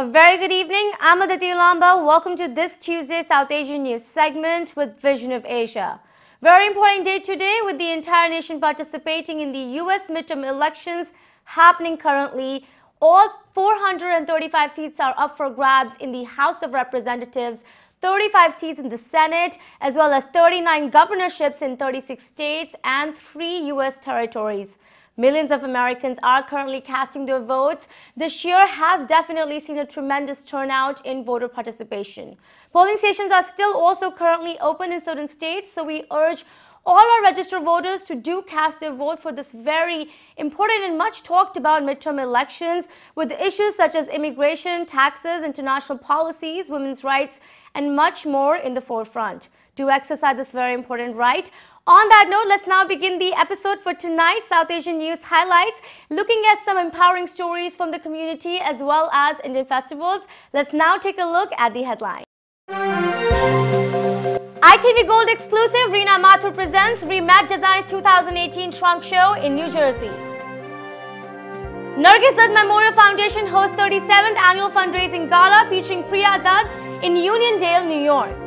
A very good evening. I'm Aditi Lamba. Welcome to this Tuesday South Asian News segment with Vision of Asia. Very important day today with the entire nation participating in the US midterm elections happening currently. All 435 seats are up for grabs in the House of Representatives, 35 seats in the Senate, as well as 39 governorships in 36 states and 3 US territories. Millions of Americans are currently casting their votes. This year has definitely seen a tremendous turnout in voter participation. Polling stations are still also currently open in certain states, so we urge all our registered voters to do cast their vote for this very important and much talked about midterm elections, with issues such as immigration, taxes, international policies, women's rights, and much more in the forefront. Do exercise this very important right. On that note, let's now begin the episode for tonight's South Asian News Highlights, looking at some empowering stories from the community as well as Indian festivals. Let's now take a look at the headline. ITV Gold exclusive, Reena Mathur presents ReeMat Designs 2018 Trunk Show in New Jersey. Nargis Dutt Memorial Foundation hosts 37th Annual Fundraising Gala featuring Priya Dutt in Uniondale, New York.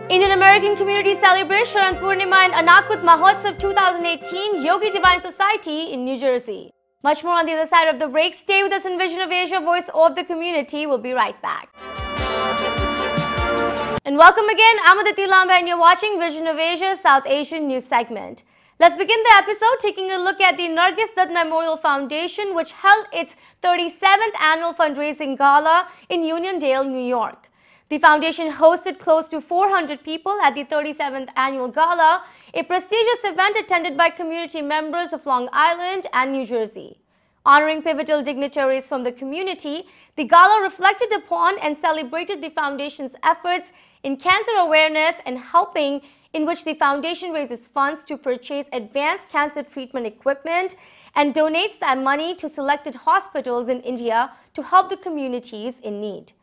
Indian American community celebrates Sharad, Poornima and Annakoot Mahotsav 2018 Yogi Divine Society in New Jersey. Much more on the other side of the break. Stay with us in Vision of Asia, Voice of the Community. We'll be right back. And welcome again. I'm Aditi Lamba and you're watching Vision of Asia, South Asian News segment. Let's begin the episode taking a look at the Nargis Dutt Memorial Foundation, which held its 37th Annual Fundraising Gala in Uniondale, New York. The foundation hosted close to 400 people at the 37th Annual Gala, a prestigious event attended by community members of Long Island and New Jersey. Honoring pivotal dignitaries from the community, the gala reflected upon and celebrated the foundation's efforts in cancer awareness and helping, in which the foundation raises funds to purchase advanced cancer treatment equipment and donates that money to selected hospitals in India to help the communities in need.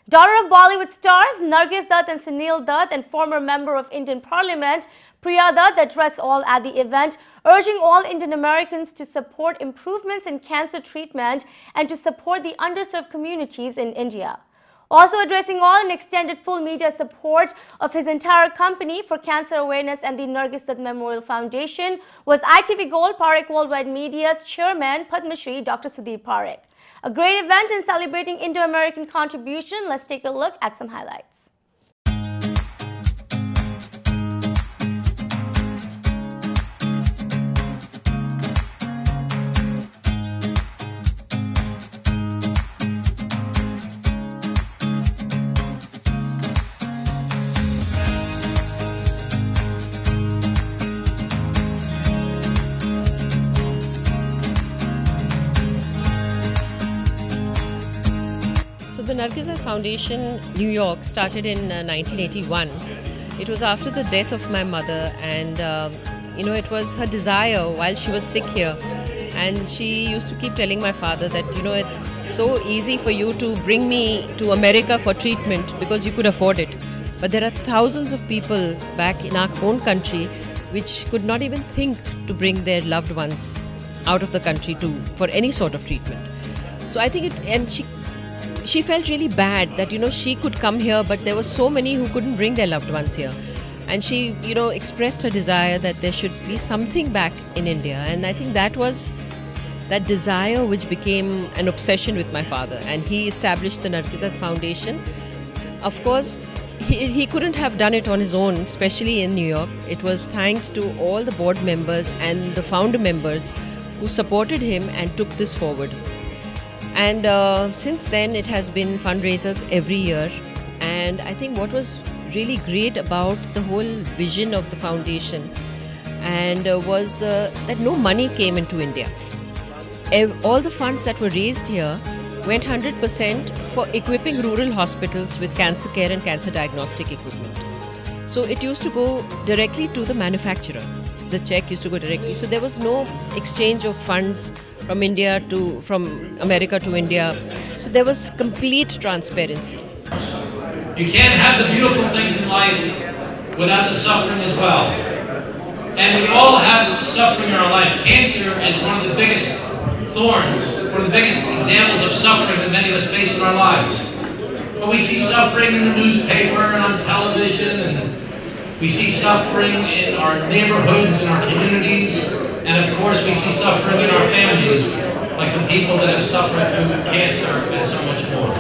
Daughter of Bollywood stars Nargis Dutt and Sunil Dutt and former member of Indian Parliament Priya Dutt addressed all at the event, urging all Indian Americans to support improvements in cancer treatment and to support the underserved communities in India. Also addressing all and extended full media support of his entire company for cancer awareness and the Nargis Dutt Memorial Foundation was ITV Gold Parekh Worldwide Media's chairman Padma Shri Dr. Sudhir Parekh. A great event in celebrating Indo-American contribution. Let's take a look at some highlights. The Nargis Dutt Foundation, New York, started in 1981. It was after the death of my mother, and it was her desire while she was sick here. And she used to keep telling my father that, it's so easy for you to bring me to America for treatment because you could afford it. But there are thousands of people back in our own country which could not even think to bring their loved ones out of the country for any sort of treatment. So I think she felt really bad that, she could come here, but there were so many who couldn't bring their loved ones here. And she, expressed her desire that there should be something back in India. And I think that was that desire which became an obsession with my father. And he established the Nargis Dutt Foundation. Of course, he couldn't have done it on his own, especially in New York. It was thanks to all the board members and the founder members who supported him and took this forward. And since then, it has been fundraisers every year. And I think what was really great about the whole vision of the foundation was that no money came into India. All the funds that were raised here went 100% for equipping rural hospitals with cancer care and cancer diagnostic equipment. So it used to go directly to the manufacturer. The check used to go directly. So there was no exchange of funds from America to India. So there was complete transparency. You can't have the beautiful things in life without the suffering as well. And we all have suffering in our life. Cancer is one of the biggest thorns, one of the biggest examples of suffering that many of us face in our lives. But we see suffering in the newspaper and on television, and we see suffering in our neighborhoods, in our communities, and of course we see suffering in our families, like the people that have suffered through cancer and so much more.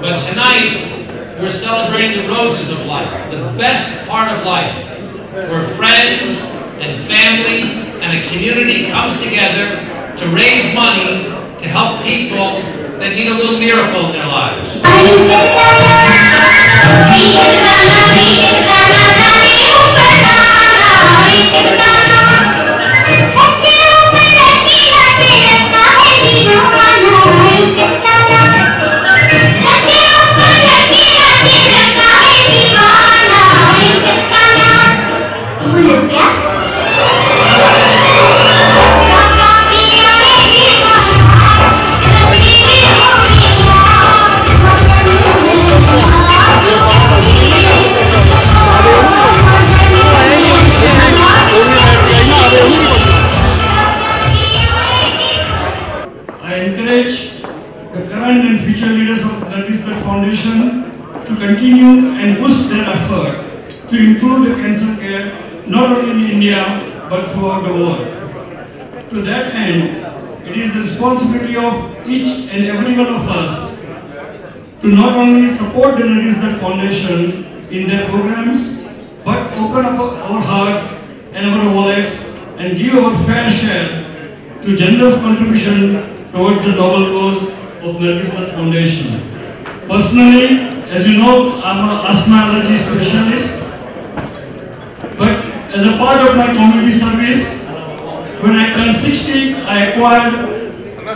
But tonight, we're celebrating the roses of life, the best part of life, where friends and family and a community comes together to raise money to help people that need a little miracle in their lives. Continue and boost their effort to improve the cancer care not only in India but throughout the world. To that end, it is the responsibility of each and every one of us to not only support the Nargis Dutt Foundation in their programs but open up our hearts and our wallets and give our fair share to generous contribution towards the noble cause of Nargis Dutt Foundation. Personally, as you know, I'm an asthma allergy specialist, but as a part of my community service, when I turned 60, I acquired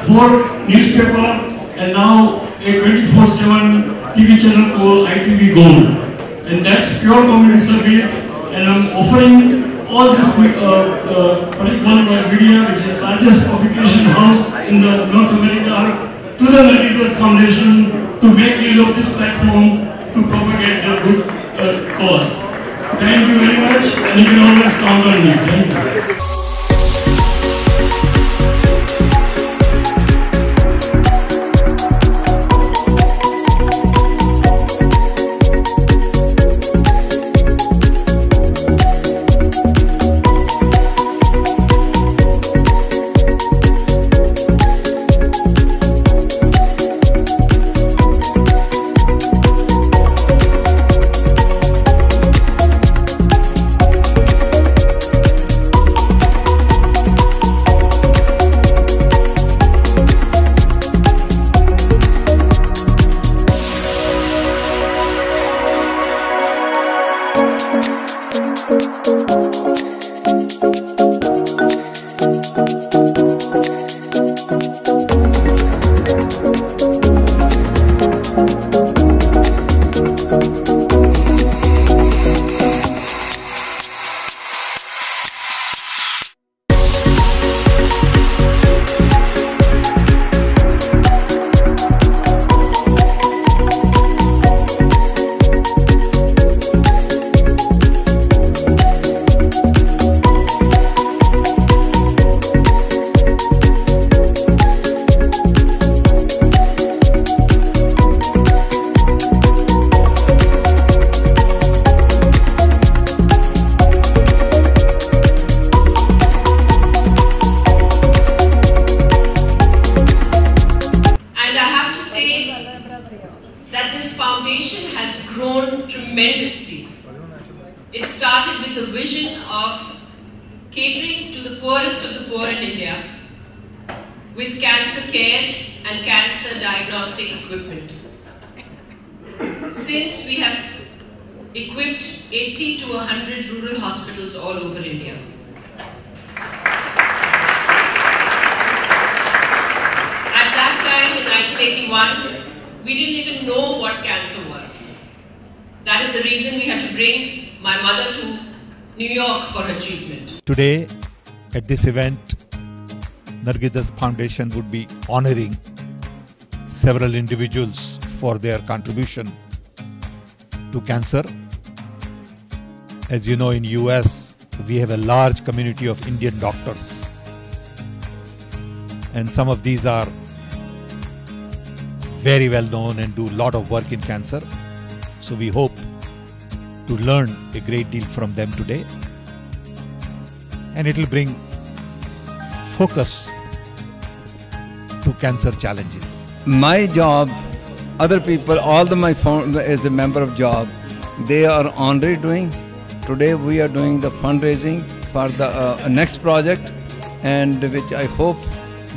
4 newspapers and now a 24/7 TV channel called ITV Gold. And that's pure community service, and I'm offering all this particular media, which is the largest publication house in the North America, to the Nargis Dutt Foundation to make use of this platform to propagate the good cause. Thank you very much, and you can always count on me. Thank you. It started with a vision of catering to the poorest of the poor in India with cancer care and cancer diagnostic equipment. Since we have equipped 80 to 100 rural hospitals all over India. At that time in 1981, we didn't even know what cancer was. That is the reason we had to bring my mother to New York for her treatment. Today, at this event, Nargis Dutt Foundation would be honoring several individuals for their contribution to cancer. As you know, in US, we have a large community of Indian doctors. and some of these are very well known and do a lot of work in cancer. So we hope to learn a great deal from them today, and it will bring focus to cancer challenges. My job, other people, all the my phone is a member of job. They are already doing. Today we are doing the fundraising for the next project, and which I hope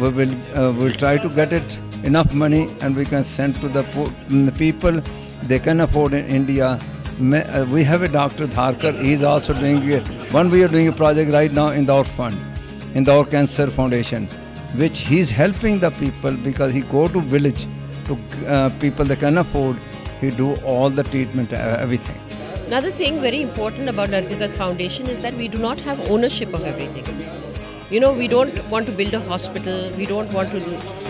we will try to get it enough money, and we can send to the people they can afford in India. We have a Dr. Dharkar. He is also doing we are doing a project right now in our fund, in our cancer foundation, which he is helping the people because he go to village to people that can afford. He do all the treatment, everything. Another thing very important about Nargis Dutt Foundation is that we do not have ownership of everything. You know, we don't want to build a hospital.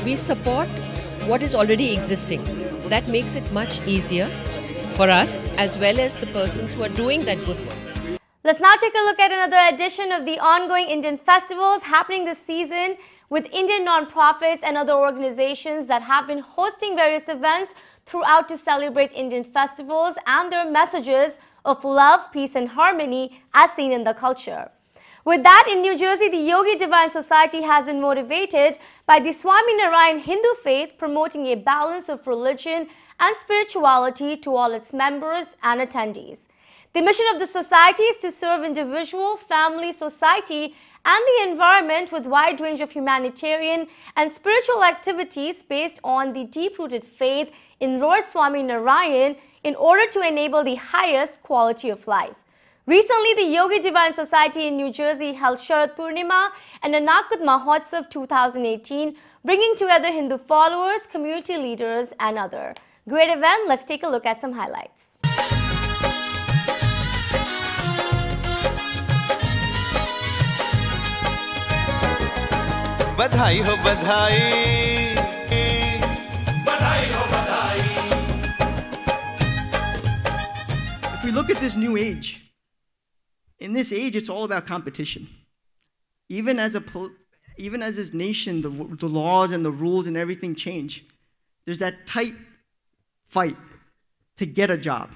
We support what is already existing. That makes it much easier for us as well as the persons who are doing that good work. Let's now take a look at another edition of the ongoing Indian festivals happening this season with Indian non-profits and other organizations that have been hosting various events throughout to celebrate Indian festivals and their messages of love, peace and harmony as seen in the culture. With that, in New Jersey, the Yogi Divine Society has been motivated by the Swami Narayan Hindu faith, promoting a balance of religion and spirituality to all its members and attendees. The mission of the society is to serve individual, family, society and the environment with a wide range of humanitarian and spiritual activities based on the deep-rooted faith in Lord Swami Narayan in order to enable the highest quality of life. Recently, the Yogi Divine Society in New Jersey held Sharad Poornima and Annakoot Mahotsav 2018, bringing together Hindu followers, community leaders and other. Great event. Let's take a look at some highlights. बधाई हो बधाई, बधाई हो बधाई. If we look at this new age, in this age, it's all about competition. Even as this nation, the laws and the rules and everything change. There's that tight fight to get a job,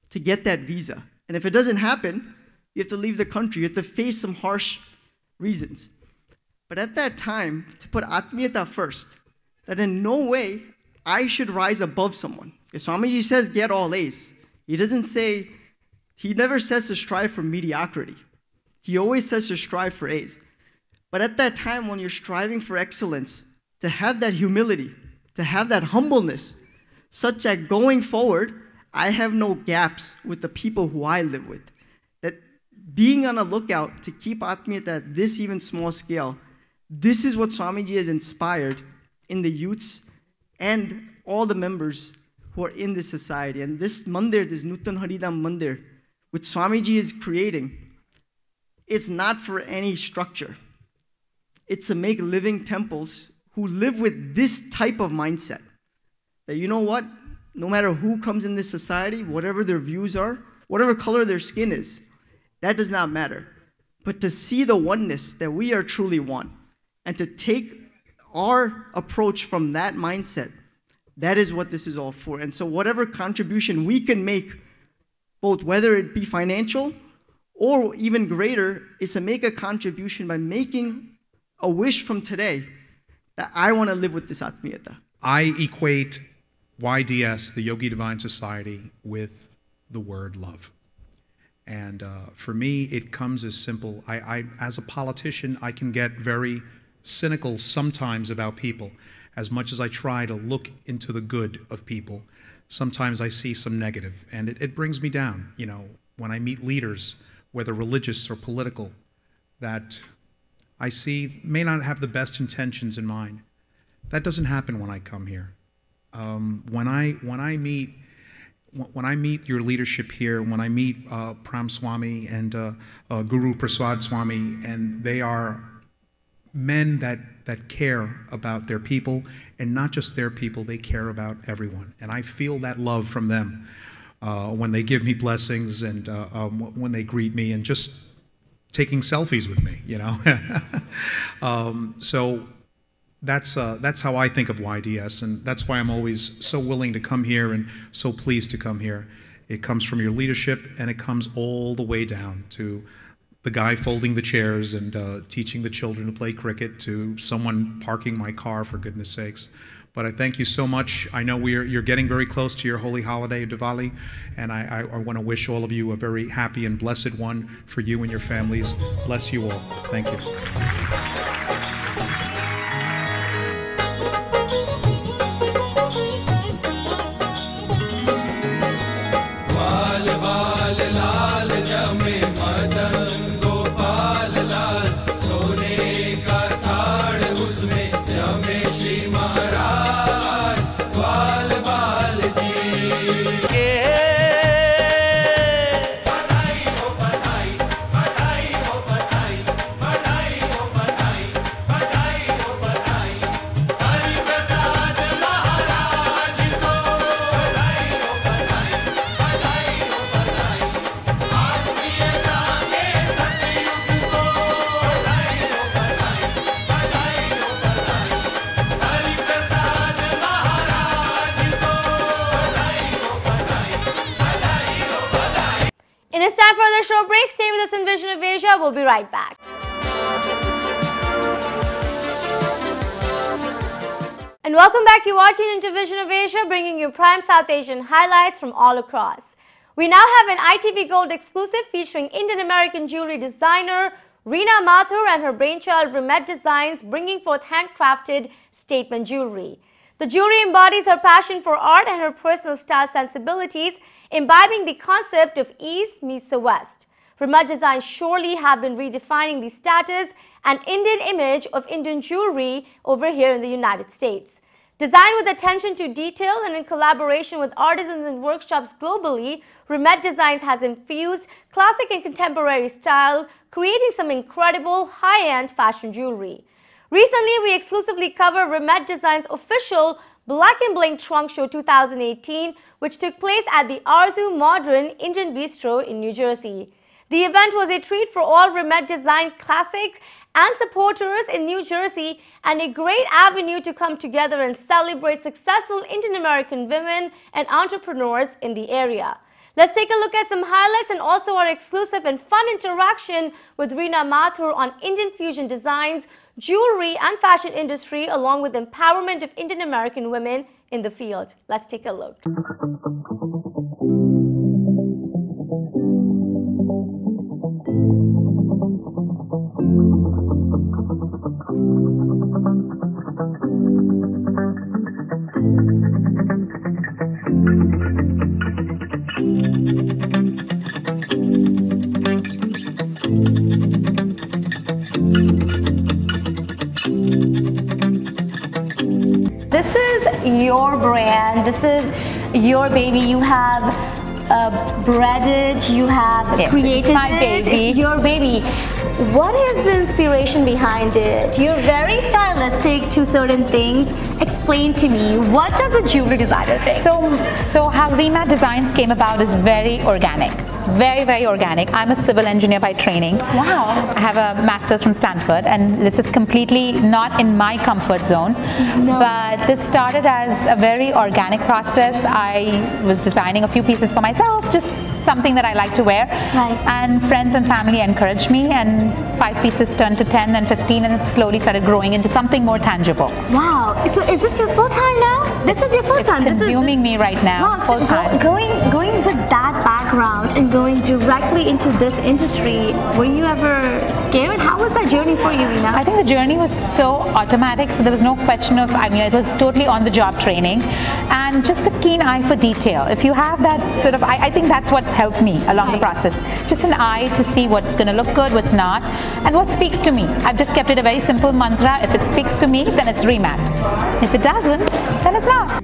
to get that visa. And if it doesn't happen, you have to leave the country. You have to face some harsh reasons. But at that time, to put Atmiyata first, that in no way I should rise above someone. If Swamiji says get all A's, he doesn't say, he never says to strive for mediocrity. He always says to strive for A's. But at that time, when you're striving for excellence, to have that humility, to have that humbleness, such that going forward, I have no gaps with the people who I live with. That being on a lookout to keep Atmiyata at this even small scale, this is what Swamiji has inspired in the youths and all the members who are in this society. And this mandir, this Nutan Haridham mandir, which Swamiji is creating, it's not for any structure. It's to make living temples who live with this type of mindset. That you know what? No matter who comes in this society, whatever their views are, whatever color their skin is, that does not matter. But to see the oneness that we are truly one, and to take our approach from that mindset, that is what this is all for. And so whatever contribution we can make, both whether it be financial or even greater, is to make a contribution by making a wish from today that I want to live with this Atmiyata. I equate YDS, the Yogi Divine Society, with the word love. And for me, it comes as simple. As a politician, I can get very cynical sometimes about people. As much as I try to look into the good of people, sometimes I see some negative, and it brings me down. You know, when I meet leaders, whether religious or political, that I see may not have the best intentions in mind. That doesn't happen when I come here. When I meet your leadership here, when I meet Pram Swami and Guru Prasad Swami, and they are men that care about their people, and not just their people, they care about everyone. And I feel that love from them when they give me blessings and when they greet me and just taking selfies with me, you know. So that's how I think of YDS, and that's why I'm always so willing to come here and so pleased to come here. It comes from your leadership, and it comes all the way down to the guy folding the chairs and teaching the children to play cricket, to someone parking my car, for goodness sakes. But I thank you so much. I know you're getting very close to your holy holiday, Diwali, and I want to wish all of you a very happy and blessed one for you and your families. Bless you all. Thank you. It's time for another short break. Stay with us in Vision of Asia. We'll be right back. And welcome back. You're watching into Vision of Asia, bringing you prime South Asian highlights from all across. We now have an ITV Gold exclusive featuring Indian-American jewelry designer Reena Mathur and her brainchild ReeMat Designs, bringing forth handcrafted statement jewelry. The jewelry embodies her passion for art and her personal style sensibilities, imbibing the concept of East meets the West. ReeMat Designs surely have been redefining the status and Indian image of Indian jewelry over here in the United States. Designed with attention to detail and in collaboration with artisans and workshops globally, ReeMat Designs has infused classic and contemporary style, creating some incredible high-end fashion jewelry. Recently, we exclusively covered ReeMat Designs' official Black and Bling Trunk Show 2018, which took place at the Arzu Modern Indian Bistro in New Jersey. The event was a treat for all ReeMat Design classics and supporters in New Jersey, and a great avenue to come together and celebrate successful Indian American women and entrepreneurs in the area. Let's take a look at some highlights and also our exclusive and fun interaction with Reena Mathur on Indian fusion designs, jewelry and fashion industry, along with empowerment of Indian American women in the field. Let's take a look. This is your brand, this is your baby. You have bred you have created it's my baby. It's your baby. What is the inspiration behind it? You're very stylistic to certain things. Explain to me, what does a jewelry designer think? So how ReeMat Designs came about is very organic. Very organic. I'm a civil engineer by training. Wow. I have a master's from Stanford, and this is completely not in my comfort zone. No. But this started as a very organic process. I was designing a few pieces for myself, just something that I like to wear. Right. And friends and family encouraged me, and 5 pieces turned to 10 and 15, and it slowly started growing into something more tangible. Wow. So is this your full time now? This is your full time. It's consuming me right now. Wow. Full time. Going with that background and going directly into this industry, were you ever scared? How was that journey for you, Reena? I think the journey was so automatic, so there was no question of, it was totally on-the-job training and just a keen eye for detail. If you have that sort of, I think that's what's helped me along the process. Just an eye to see what's going to look good, what's not, and what speaks to me. I've just kept it a very simple mantra. If it speaks to me, then it's ReeMat. If it doesn't, then it's not.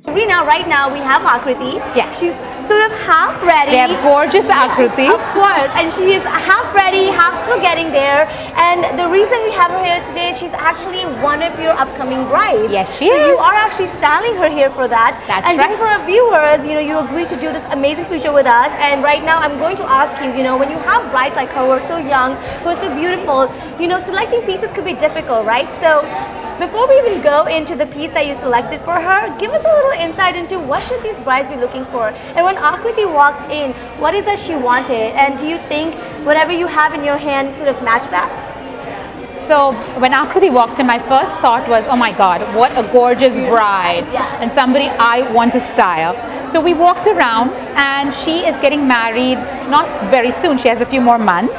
Reena, Reena, right now we have Akriti. Yes. She's sort of half ready. We have gorgeous Akriti. Of course. And she is half ready, half still getting there. And the reason we have her here today, she's actually one of your upcoming brides. Yes, she so is. you are actually styling her here for that. That's and right. just for our viewers, you agreed to do this amazing feature with us. And right now I'm going to ask you, when you have brides like her who are so young, who are so beautiful, selecting pieces could be difficult, right? So before we even go into the piece that you selected for her, give us a little insight into what should these brides be looking for. And when Akriti walked in, what is that she wanted? And do you think whatever you have in your hand sort of match that? So when Akriti walked in, my first thought was, oh my God, what a gorgeous bride, and somebody I want to style. So we walked around, and she is getting married not very soon. She has a few more months.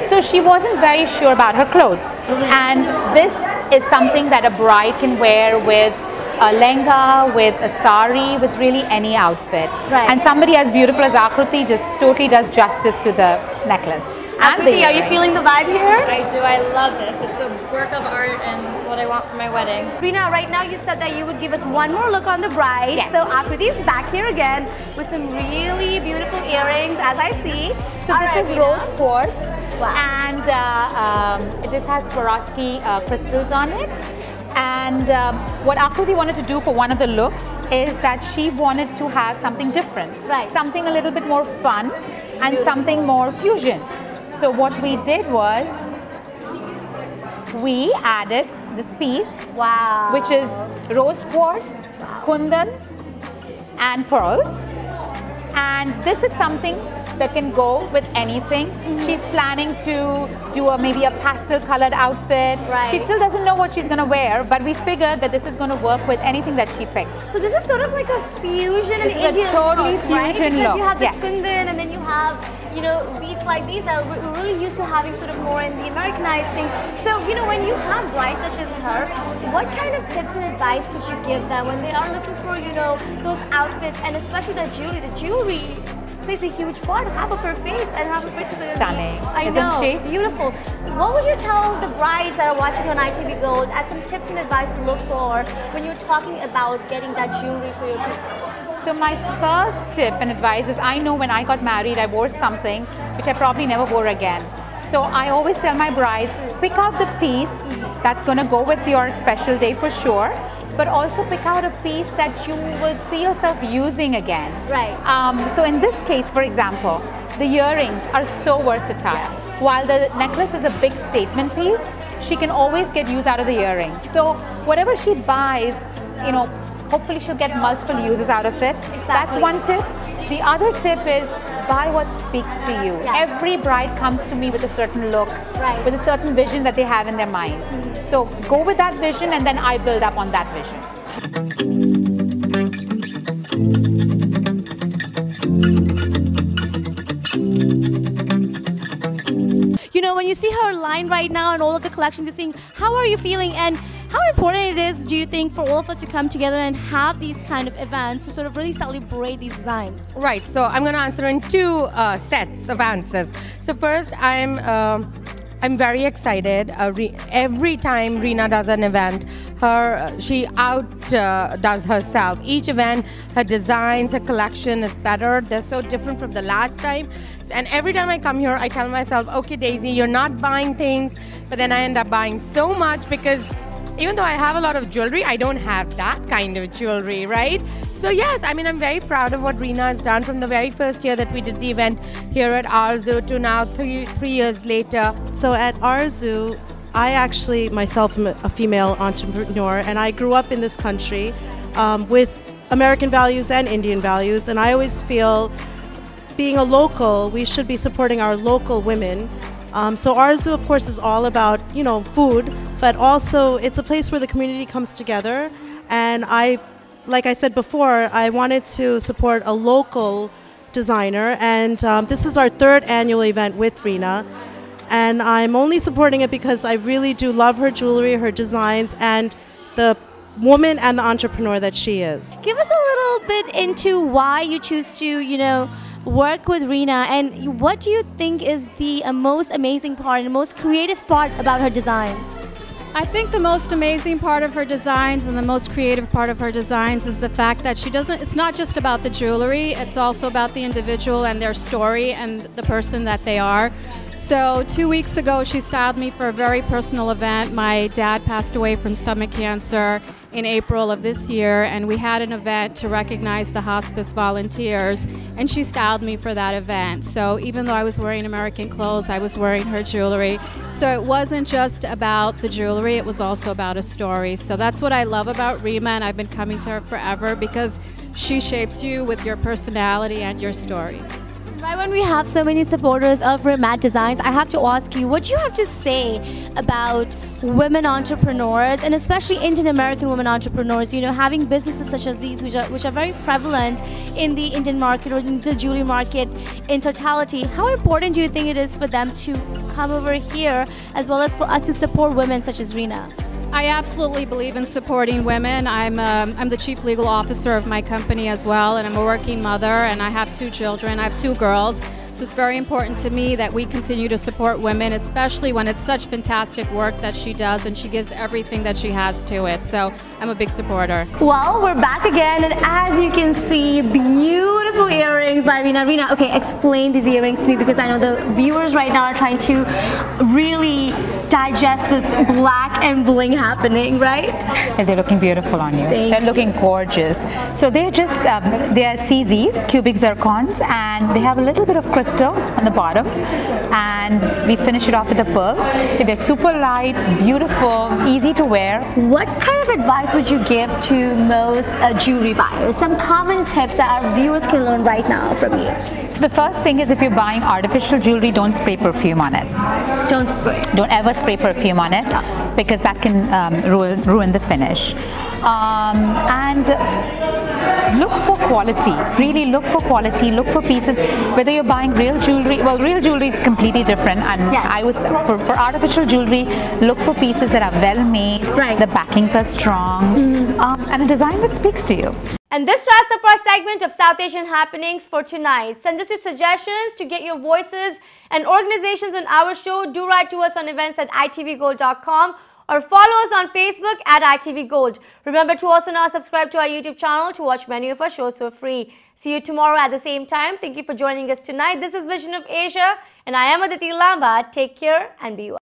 So she wasn't very sure about her clothes. And this is something that a bride can wear with a lehenga, with a sari, with really any outfit. Right. And somebody as beautiful as Akriti just totally does justice to the necklace. Akriti, are you feeling the vibe here? I do. I love this. It's a work of art and it's what I want for my wedding. Reena, right now you said that you would give us one more look on the bride. Yes. So Akriti is back here again with some really beautiful earrings, as I see. So this is rose quartz. Wow. And this has Swarovski crystals on it. And what Akriti wanted to do for one of the looks is that she wanted to have something different. Right. Something a little bit more fun and something more fusion. So what we did was we added this piece, wow, which is rose quartz, kundan, and pearls. And this is something that can go with anything. She's planning to do maybe a pastel colored outfit. Right. She still doesn't know what she's going to wear, but we figured that this is going to work with anything that she picks. So this is sort of like a fusion and Indian totally look, right? fusion Because look. you have the Yes. kundan and then you have beads like these that we're really used to having sort of more in the Americanized thing. So when you have brides such as her, what kind of tips and advice could you give them when they are looking for those outfits, and especially the jewelry? The jewelry plays a huge part. Half of her face and half of her stunning. I Isn't know, she? beautiful. What would you tell the brides that are watching on ITV Gold as some tips and advice to look for when you're talking about getting that jewelry for your business? So my first tip and advice is, I know when I got married, I wore something which I probably never wore again. So I always tell my brides, pick out the piece that's going to go with your special day for sure, but also pick out a piece that you will see yourself using again. Right. So in this case, for example, the earrings are so versatile. While the necklace is a big statement piece, she can always get use out of the earrings. So whatever she buys, hopefully she'll get multiple uses out of it. Exactly. That's one tip. The other tip is buy what speaks to you. Yes. Every bride comes to me with a certain look, right, with a certain vision that they have in their mind. So go with that vision, and then I build up on that vision. When you see her line right now and all of the collections you're seeing, how are you feeling, and how important it is, do you think, for all of us to come together and have these kind of events to sort of really celebrate these designs? Right, so I'm going to answer in two sets of answers. So first, I'm very excited. Every time Reena does an event, she outdoes herself. Each event, her designs, her collection is better. They're so different from the last time. And every time I come here, I tell myself, okay, Daisy, you're not buying things, but then I end up buying so much because even though I have a lot of jewelry, I don't have that kind of jewelry, right? So yes, I'm very proud of what Reena has done from the very first year that we did the event here at Arzu to now 3 years later. So at Arzu, I actually myself am a female entrepreneur, and I grew up in this country with American values and Indian values, and I always feel being a local, we should be supporting our local women. So Arzu, of course, is all about, food, but also it's a place where the community comes together. And like I said before, I wanted to support a local designer, and this is our 3rd annual event with Reena. And I'm only supporting it because I really do love her jewelry, her designs, and the woman and the entrepreneur that she is. Give us a little bit into why you choose to, work with Reena, and what do you think is the most amazing part and most creative part about her designs? I think the most amazing part of her designs and the most creative part of her designs is the fact that it's not just about the jewelry, it's also about the individual and their story and the person that they are. So 2 weeks ago, she styled me for a very personal event. My dad passed away from stomach cancer in April of this year, and we had an event to recognize the hospice volunteers, and she styled me for that event. So even though I was wearing American clothes, I was wearing her jewelry. So it wasn't just about the jewelry, it was also about a story. So that's what I love about Reema, and I've been coming to her forever because she shapes you with your personality and your story. Right, when we have so many supporters of ReeMat Designs, I have to ask you, what do you have to say about women entrepreneurs, and especially Indian American women entrepreneurs, you know, having businesses such as these, which are very prevalent in the Indian market or in the jewelry market in totality? How important do you think it is for them to come over here, as well as for us to support women such as Reena? I absolutely believe in supporting women. I'm the chief legal officer of my company as well, and I'm a working mother, and I have 2 children. I have 2 girls. So it's very important to me that we continue to support women, especially when it's such fantastic work that she does, and she gives everything that she has to it. So I'm a big supporter. Well, we're back again, and as you can see, beautiful earrings by Reena. Reena, okay, explain these earrings to me, because I know the viewers right now are trying to really digest this black and bling happening, right? And they're looking beautiful on you. They're looking gorgeous. So they're just, they are CZs, cubic zircons, and they have a little bit of crystal on the bottom, and we finish it off with a pearl. They're super light, beautiful, easy to wear. What kind of advice would you give to most jewelry buyers? Some common tips that our viewers can learn right now from you. So the first thing is, if you're buying artificial jewelry, don't spray perfume on it. Don't spray. Don't ever spray perfume on it, because that can ruin the finish. And look for quality. Really look for quality. Look for pieces. Whether you're buying real jewelry, well, real jewelry is completely different. And yes. I would, for artificial jewelry, look for pieces that are well made. Right. The backings are strong, and a design that speaks to you. And this wraps up our segment of South Asian happenings for tonight. Send us your suggestions to get your voices and organizations on our show. Do write to us on events@itvgold.com or follow us on Facebook @itvgold. Remember to also now subscribe to our YouTube channel to watch many of our shows for free. See you tomorrow at the same time. Thank you for joining us tonight. This is Vision of Asia, and I am Aditi Lamba. Take care and be well.